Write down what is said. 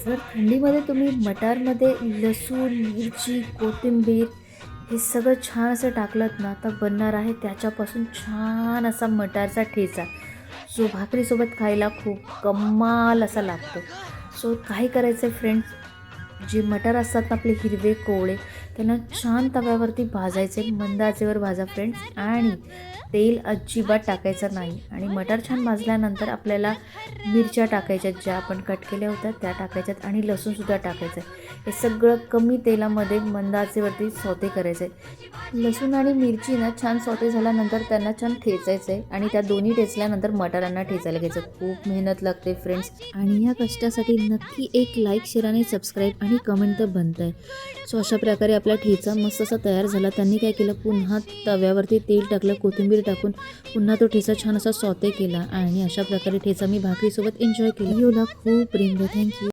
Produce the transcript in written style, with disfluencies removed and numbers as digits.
जर थंडीमध्ये तुम्ही मटारमध्ये लसूण, मिरची, कोथिंबीर हे सगळं छान असं टाकलत ना, तर बनणार आहे त्याच्यापासून छान असा मटारचा ठेचा, जो भाकरीसोबत खायला खूप कमाल असा लागतो. सो काय करायचं आहे फ्रेंड्स, जे मटार असतात ना आपले हिरवे कोवळे, त्यांना छान तव्यावरती भाजायचे, मंद आचेवर भाजा फ्रेंड्स. आणि तेल अजिबात टाकायचं नाही. आणि मटार छान भाजल्यानंतर आपल्याला मिरच्या टाकायच्यात, ज्या आपण कट केल्या होत्या त्या टाकायच्यात, आणि लसूणसुद्धा टाकायचं आहे. हे सगळं कमी तेलामध्ये मंद आचेवरती सौते करायचं आहे. लसूण आणि मिरची ना छान सौते झाल्यानंतर त्यांना छान ठेचायचं आहे, आणि त्या दोन्ही ठेचल्यानंतर मटारांना ठेचायला घ्यायचं. खूप मेहनत लागते फ्रेंड्स, आणि या कष्टासाठी नक्की एक लाईक, शेअर आणि सबस्क्राईब आणि कमेंट तर बनतं आहे. सो अशा प्रकारे आपला ठेचा मस्त असा तयार झाला. त्यांनी काय केलं, पुन्हा तव्यावरती तेल टाकलं, कोथिंबीर टाकून पुन्हा तो ठेचा छान असा सौते केला, आणि अशा प्रकारे ठेचा मी भाकरीसोबत एन्जॉय केला. व्हिडिओला खूप रिंग. थँक्यू.